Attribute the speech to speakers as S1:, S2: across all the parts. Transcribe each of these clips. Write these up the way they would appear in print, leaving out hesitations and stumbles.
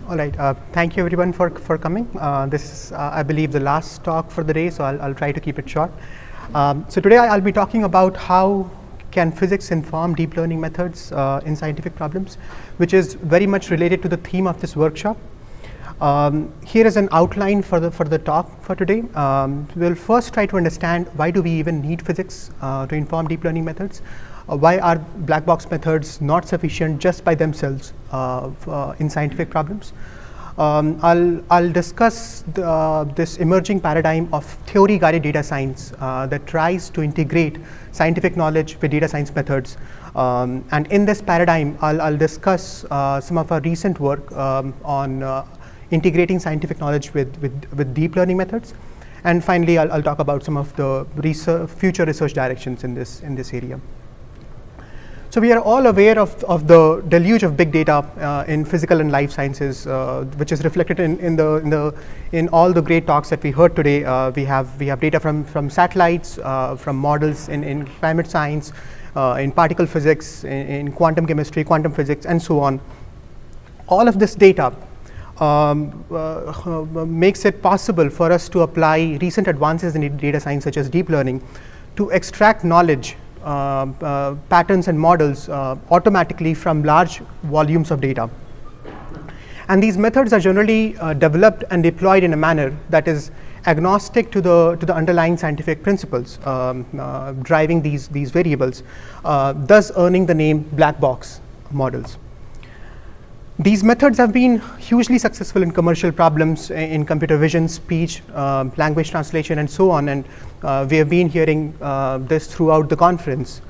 S1: All right. Thank you, everyone, for coming. This is, I believe, the last talk for the day, so I'll try to keep it short. So today I'll be talking about how can physics inform deep learning methods in scientific problems, which is very much related to the theme of this workshop. Here is an outline for the talk for today. We'll first try to understand why do we even need physics to inform deep learning methods. Why are black box methods not sufficient just by themselves in scientific problems? I'll discuss this emerging paradigm of theory-guided data science that tries to integrate scientific knowledge with data science methods. And in this paradigm, I'll discuss some of our recent work on integrating scientific knowledge with deep learning methods. And finally, I'll talk about some of the future research directions in this area. So we are all aware of the deluge of big data in physical and life sciences, which is reflected in all the great talks that we heard today. We have data from satellites, from models in climate science, in particle physics, in quantum chemistry, quantum physics, and so on. All of this data makes it possible for us to apply recent advances in data science, such as deep learning, to extract knowledge, patterns and models automatically from large volumes of data. And these methods are generally developed and deployed in a manner that is agnostic to the underlying scientific principles driving these variables, thus earning the name black box models. These methods have been hugely successful in commercial problems in computer vision, speech, language translation, and so on. And we have been hearing this throughout the conference.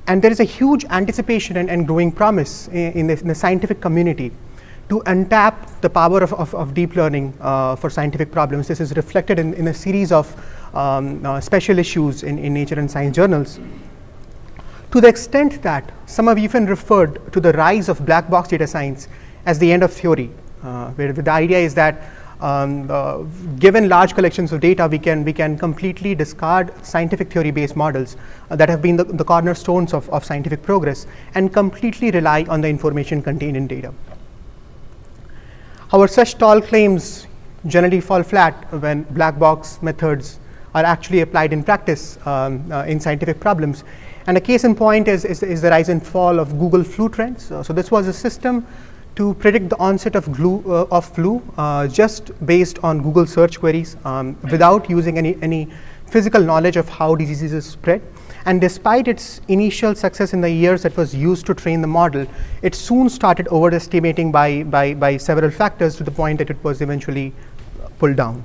S1: And there is a huge anticipation and growing promise in the scientific community to untap the power of deep learning for scientific problems. This is reflected in a series of special issues in Nature and Science journals. To the extent that some have even referred to the rise of black box data science as the end of theory, where the idea is that given large collections of data, we can completely discard scientific theory-based models that have been the cornerstones of scientific progress and completely rely on the information contained in data. However, such tall claims generally fall flat when black box methods are actually applied in practice in scientific problems. And a case in point is the rise and fall of Google flu trends. So this was a system to predict the onset of flu just based on Google search queries without using any physical knowledge of how diseases spread. And despite its initial success in the years that was used to train the model, it soon started overestimating by several factors to the point that it was eventually pulled down.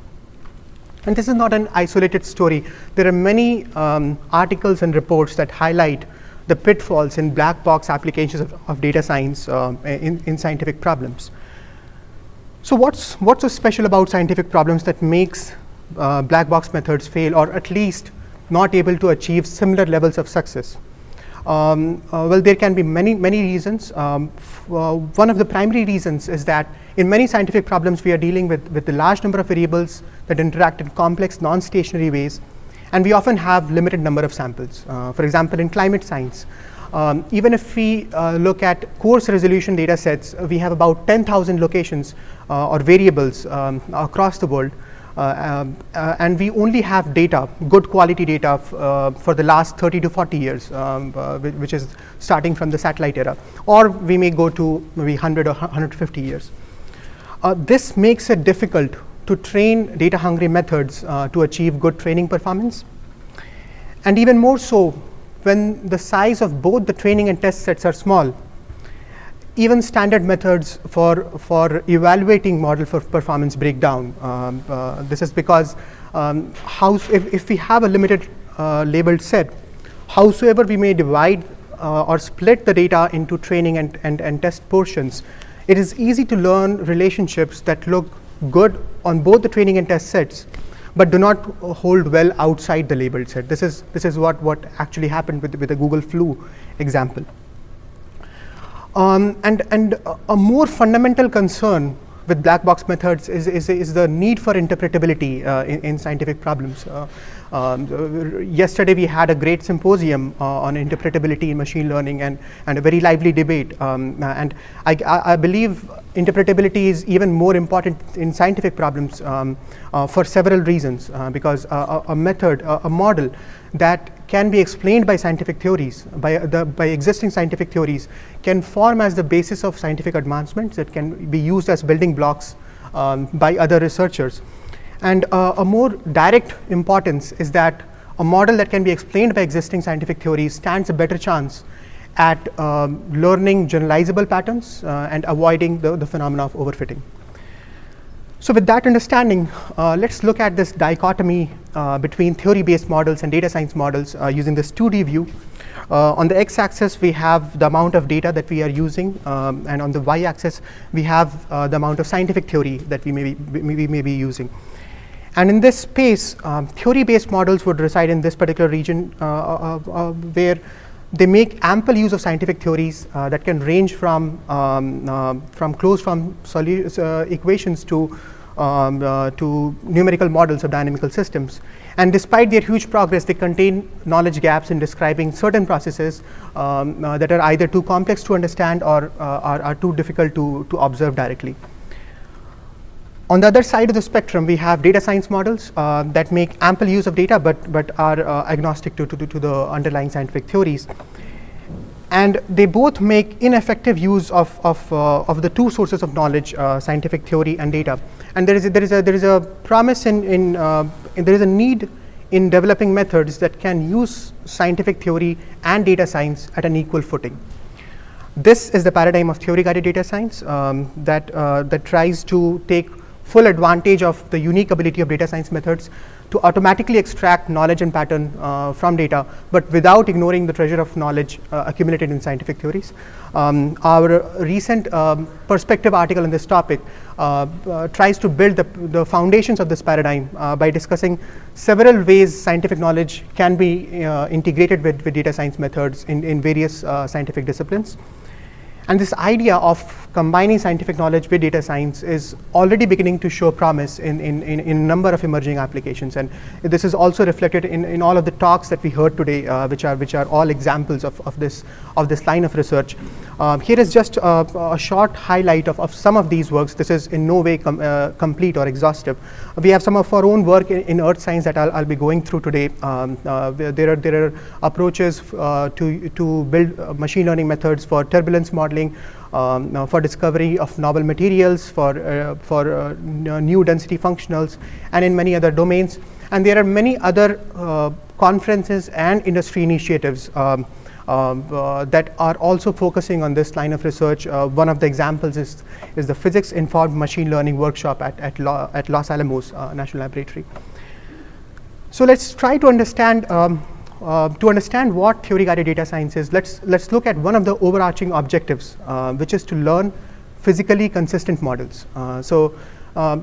S1: And this is not an isolated story. There are many articles and reports that highlight the pitfalls in black box applications of data science in scientific problems. So what's so special about scientific problems that makes black box methods fail, or at least not able to achieve similar levels of success? Well, there can be many reasons. One of the primary reasons is that in many scientific problems, we are dealing with a large number of variables that interact in complex, non-stationary ways, and we often have limited number of samples. For example, in climate science, even if we look at coarse resolution data sets, we have about 10,000 locations or variables across the world. And we only have data, good quality data for the last 30 to 40 years, which is starting from the satellite era, or we may go to maybe 100 or 150 years. This makes it difficult to train data-hungry methods to achieve good training performance. And even more so, when the size of both the training and test sets are small, even standard methods for evaluating model for performance break down. This is because if we have a limited labeled set, howsoever we may divide or split the data into training and test portions, it is easy to learn relationships that look good on both the training and test sets, but do not hold well outside the labeled set. This is what actually happened with the Google flu example. And a more fundamental concern with black box methods is the need for interpretability in scientific problems. Yesterday we had a great symposium on interpretability in machine learning and a very lively debate. And I believe interpretability is even more important in scientific problems for several reasons, because a method, a model that can be explained by scientific theories, by existing scientific theories, can form as the basis of scientific advancements that can be used as building blocks by other researchers. And a more direct importance is that a model that can be explained by existing scientific theories stands a better chance at learning generalizable patterns and avoiding the phenomena of overfitting. So with that understanding, let's look at this dichotomy between theory-based models and data science models using this 2D view. On the x-axis, we have the amount of data that we are using, and on the y-axis, we have the amount of scientific theory that we may be using. And in this space, theory-based models would reside in this particular region where they make ample use of scientific theories that can range from closed form equations to numerical models of dynamical systems. And despite their huge progress, they contain knowledge gaps in describing certain processes that are either too complex to understand or are too difficult to observe directly. On the other side of the spectrum, we have data science models that make ample use of data, but are agnostic to the underlying scientific theories. And they both make ineffective use of the two sources of knowledge, scientific theory and data. And there is a promise there is a need in developing methods that can use scientific theory and data science at an equal footing. This is the paradigm of theory-guided data science that tries to take full advantage of the unique ability of data science methods to automatically extract knowledge and pattern from data, but without ignoring the treasure of knowledge accumulated in scientific theories. Our recent perspective article on this topic tries to build the foundations of this paradigm by discussing several ways scientific knowledge can be integrated with data science methods in various scientific disciplines. And this idea of combining scientific knowledge with data science is already beginning to show promise in a number of emerging applications. And this is also reflected in all of the talks that we heard today, which are all examples of this line of research. Here is just a short highlight of some of these works. This is in no way complete or exhaustive. We have some of our own work in earth science that I'll be going through today. There are approaches to build machine learning methods for turbulence modeling, for discovery of novel materials, for new density functionals, and in many other domains. And there are many other conferences and industry initiatives that are also focusing on this line of research. One of the examples is the physics-informed machine learning workshop at Los Alamos National Laboratory. So let's try to understand what theory-guided data science is. Let's look at one of the overarching objectives, which is to learn physically consistent models.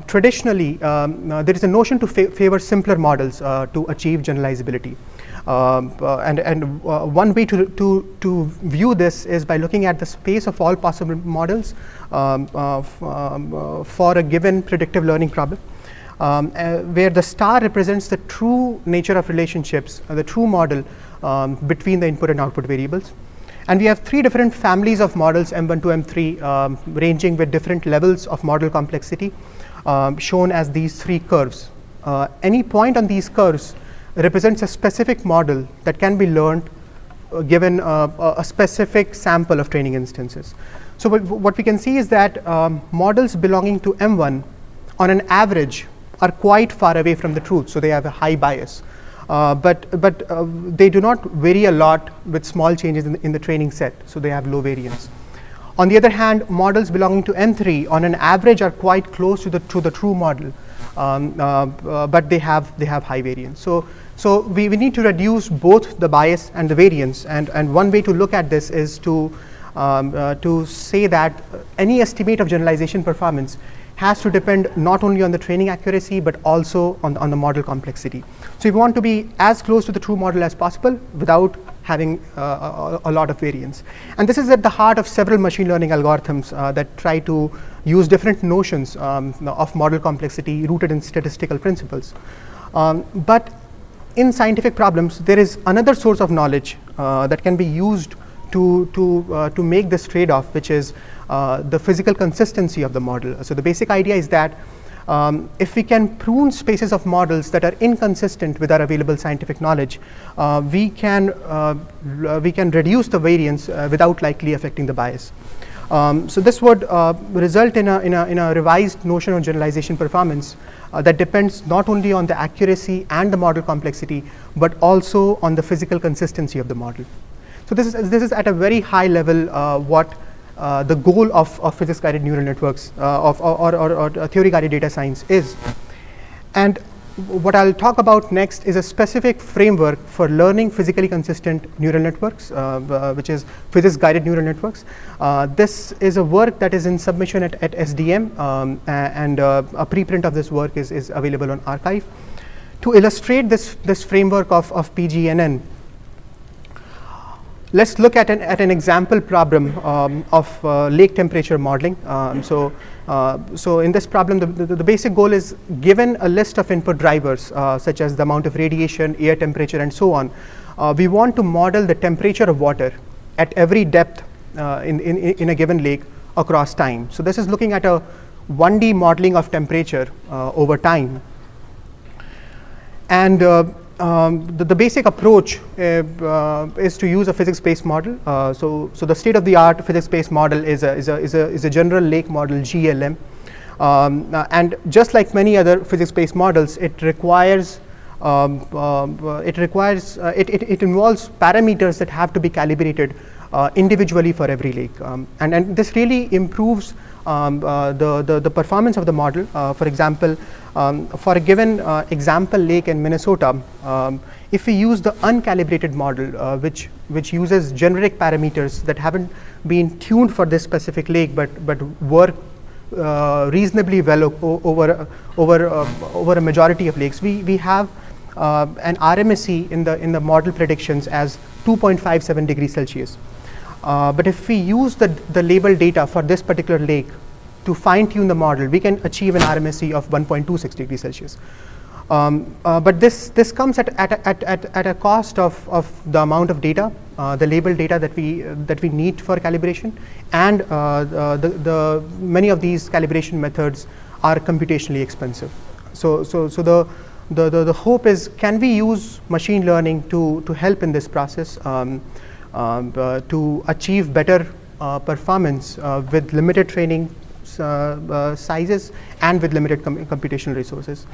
S1: Traditionally, there is a notion to favor simpler models to achieve generalizability. One way to view this is by looking at the space of all possible models for a given predictive learning problem, where the star represents the true nature of relationships, the true model between the input and output variables. And we have three different families of models, M1 to M3, ranging with different levels of model complexity, shown as these three curves. Any point on these curves represents a specific model that can be learned given a specific sample of training instances. So what we can see is that models belonging to M1 on an average are quite far away from the truth, so they have a high bias. But they do not vary a lot with small changes in the training set, so they have low variance. On the other hand, models belonging to M3 on an average are quite close to the true model, but they have high variance. So we need to reduce both the bias and the variance, and one way to look at this is to say that any estimate of generalization performance has to depend not only on the training accuracy but also on the model complexity. So we want to be as close to the true model as possible without having a lot of variance. And this is at the heart of several machine learning algorithms that try to use different notions of model complexity rooted in statistical principles. But in scientific problems, there is another source of knowledge that can be used to make this trade-off, which is the physical consistency of the model. So the basic idea is that if we can prune spaces of models that are inconsistent with our available scientific knowledge, we can reduce the variance without likely affecting the bias. So this would result in a revised notion of generalization performance that depends not only on the accuracy and the model complexity, but also on the physical consistency of the model. So this is at a very high level what the goal of physics-guided neural networks or theory-guided data science is. And what I'll talk about next is a specific framework for learning physically consistent neural networks, which is physics-guided neural networks. This is a work that is in submission at SDM, and a preprint of this work is available on arXiv. To illustrate this framework of PGNN, let's look at an example problem of lake temperature modeling. So in this problem, the basic goal is, given a list of input drivers, such as the amount of radiation, air temperature, and so on, we want to model the temperature of water at every depth in a given lake across time. So this is looking at a 1D modeling of temperature over time. And the basic approach is to use a physics-based model. So the state-of-the-art physics-based model is a general lake model, GLM, and just like many other physics-based models, it involves parameters that have to be calibrated individually for every lake, and this really improves the performance of the model. For example, for a given example lake in Minnesota, if we use the uncalibrated model, which uses generic parameters that haven't been tuned for this specific lake, but work reasonably well over a majority of lakes, we have an RMSE in the model predictions as 2.57 degrees Celsius. But if we use the labeled data for this particular lake to fine-tune the model, we can achieve an RMSE of 1.26 degrees Celsius. But this comes at a cost of the amount of data, the labeled data that we need for calibration, and the many of these calibration methods are computationally expensive. So the hope is, can we use machine learning to help in this process, to achieve better performance with limited training sizes and with limited computational resources.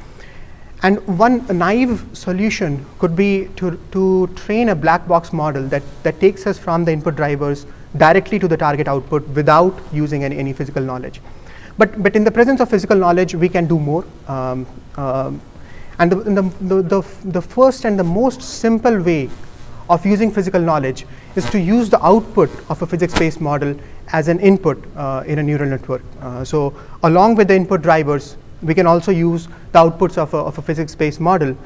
S1: And one naive solution could be to train a black box model that takes us from the input drivers directly to the target output without using any physical knowledge. But in the presence of physical knowledge, we can do more. And the first and the most simple way of using physical knowledge is to use the output of a physics-based model as an input in a neural network. So along with the input drivers, we can also use the outputs of a physics-based model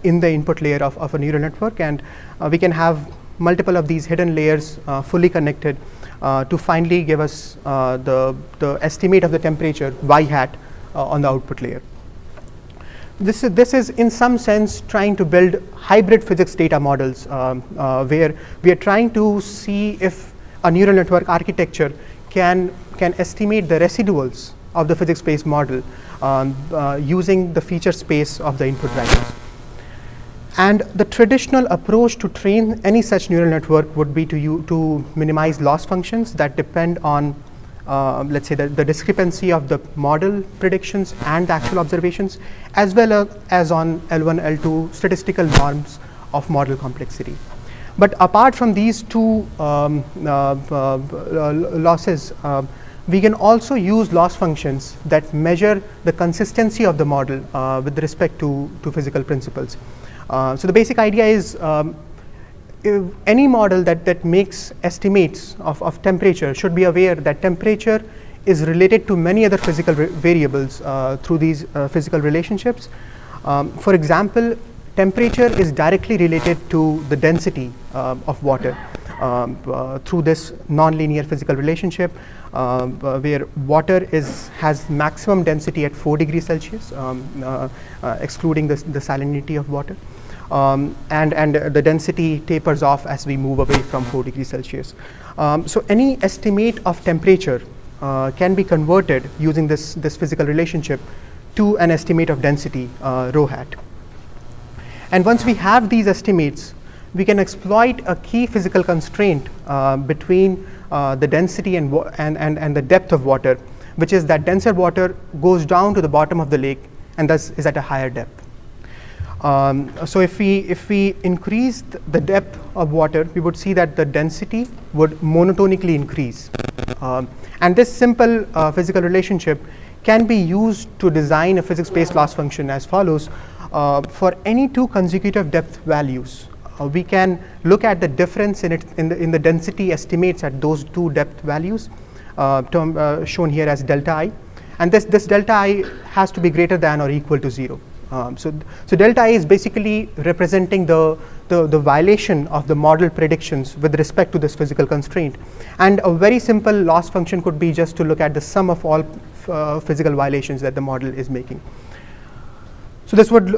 S1: in the input layer of a neural network, and we can have multiple of these hidden layers fully connected to finally give us the estimate of the temperature y hat on the output layer. This is in some sense trying to build hybrid physics data models, where we are trying to see if a neural network architecture can estimate the residuals of the physics-based model using the feature space of the input drivers. And the traditional approach to train any such neural network would be to minimize loss functions that depend on let's say the discrepancy of the model predictions and the actual observations, as well as on L1, L2 statistical norms of model complexity. But apart from these two losses, we can also use loss functions that measure the consistency of the model with respect to physical principles. So the basic idea is, any model that makes estimates of temperature should be aware that temperature is related to many other physical variables through these physical relationships. For example, temperature is directly related to the density of water through this nonlinear physical relationship, where water has maximum density at 4 degrees Celsius, excluding the salinity of water. and the density tapers off as we move away from 4 degrees Celsius. So any estimate of temperature can be converted using this physical relationship to an estimate of density, rho hat. And once we have these estimates, we can exploit a key physical constraint between the density and the depth of water, which is that denser water goes down to the bottom of the lake and thus is at a higher depth. So if we increase the depth of water, we would see that the density would monotonically increase. And this simple physical relationship can be used to design a physics-based loss function as follows. For any two consecutive depth values, we can look at the difference in the density estimates at those two depth values, shown here as delta I, and this delta I has to be greater than or equal to 0. So delta I is basically representing the violation of the model predictions with respect to this physical constraint, and a very simple loss function could be just to look at the sum of all physical violations that the model is making. So this would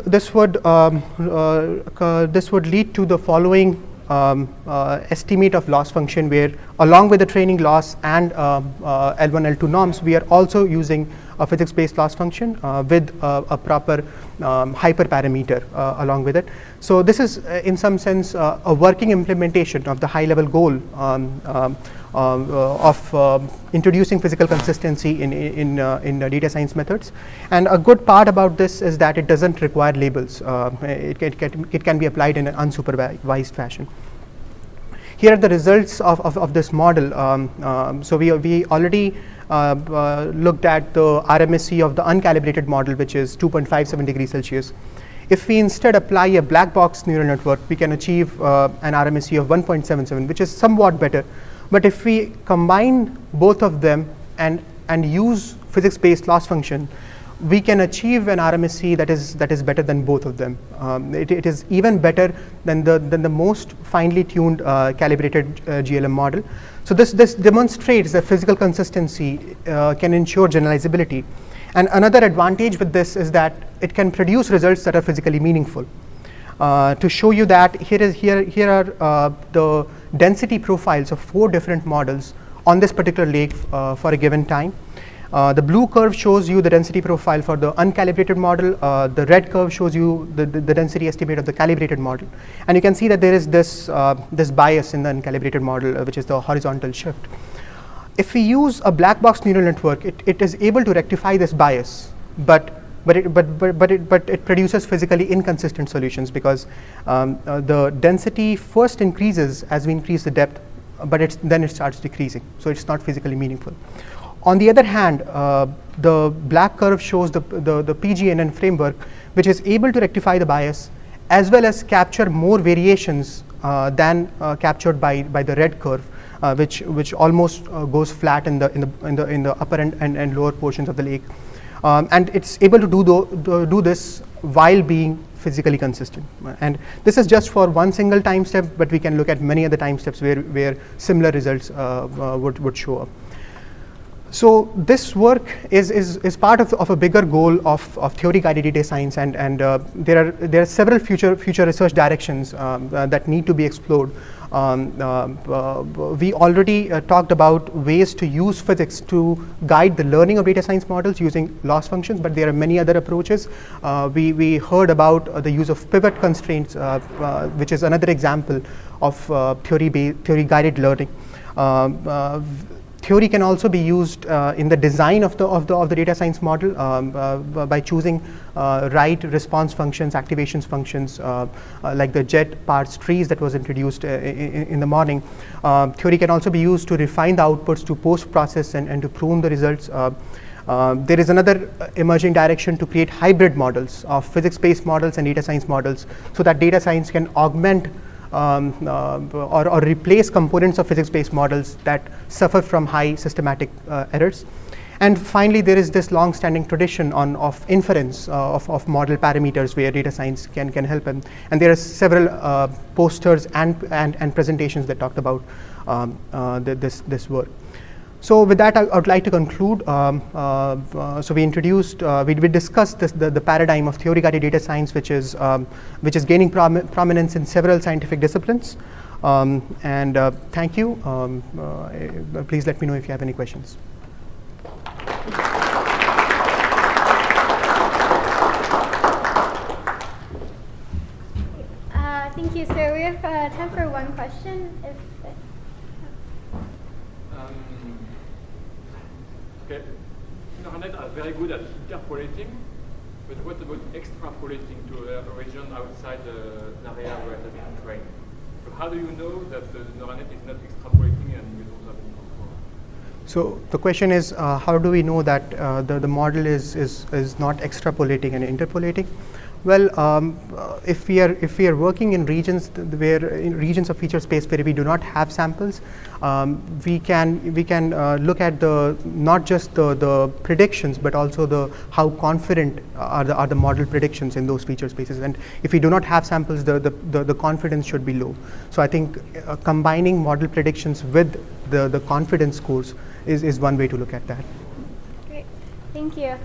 S1: lead to the following estimate of loss function, where along with the training loss and L1, L2 norms, we are also using a physics-based loss function with a proper hyperparameter along with it. So this is in some sense a working implementation of the high-level goal of introducing physical consistency in data science methods. And a good part about this is that it doesn't require labels. It can be applied in an unsupervised fashion. Here are the results of this model. So we already looked at the RMSE of the uncalibrated model, which is 2.57 degrees Celsius. If we instead apply a black box neural network, we can achieve an RMSE of 1.77, which is somewhat better. But if we combine both of them and use physics-based loss function, we can achieve an RMSE that is better than both of them. It is even better than the most finely tuned calibrated GLM model. So this demonstrates that physical consistency can ensure generalizability. And another advantage with this is that it can produce results that are physically meaningful. To show you that, here are the density profiles of 4 different models on this particular lake for a given time. The blue curve shows you the density profile for the uncalibrated model. The red curve shows you the density estimate of the calibrated model. And you can see that there is this bias in the uncalibrated model, which is the horizontal shift. If we use a black box neural network, it is able to rectify this bias, but it produces physically inconsistent solutions, because the density first increases as we increase the depth, but then it starts decreasing. So it's not physically meaningful. On the other hand, the black curve shows the PGNN framework, which is able to rectify the bias as well as capture more variations than captured by the red curve, which almost goes flat in the upper and lower portions of the lake. And it's able to do this while being physically consistent. And this is just for one single time step, but we can look at many other time steps where similar results would show up. So this work is part of a bigger goal of theory-guided data science, and there are several future research directions that need to be explored. We already talked about ways to use physics to guide the learning of data science models using loss functions, but there are many other approaches. We heard about the use of pivot constraints, which is another example of theory-guided learning. Theory can also be used in the design of the data science model by choosing right response functions, activations functions, like the jet parse trees that was introduced in the morning. Theory can also be used to refine the outputs, to post-process and to prune the results. There is another emerging direction to create hybrid models of physics-based models and data science models, so that data science can augment or replace components of physics-based models that suffer from high systematic errors. And finally, there is this long-standing tradition of inference of model parameters where data science can help them. And there are several posters and presentations that talked about this work. So with that, I would like to conclude. So we discussed the paradigm of theory-guided data science, which is gaining prominence in several scientific disciplines. Thank you. Please let me know if you have any questions.
S2: Thank you. So we have time for one question.
S3: Okay. Neural net are very good at interpolating, but what about extrapolating to a region outside the area where it has been trained? So how do you know that the neural net is not extrapolating and you don't have any control?
S1: So the question is, how do we know that the model is not extrapolating and interpolating? Well, if we are working in regions of feature space where we do not have samples, we can look at not just the predictions, but also how confident are the model predictions in those feature spaces. And if we do not have samples, the confidence should be low. So I think combining model predictions with the confidence scores is one way to look at that.
S2: Great, thank you.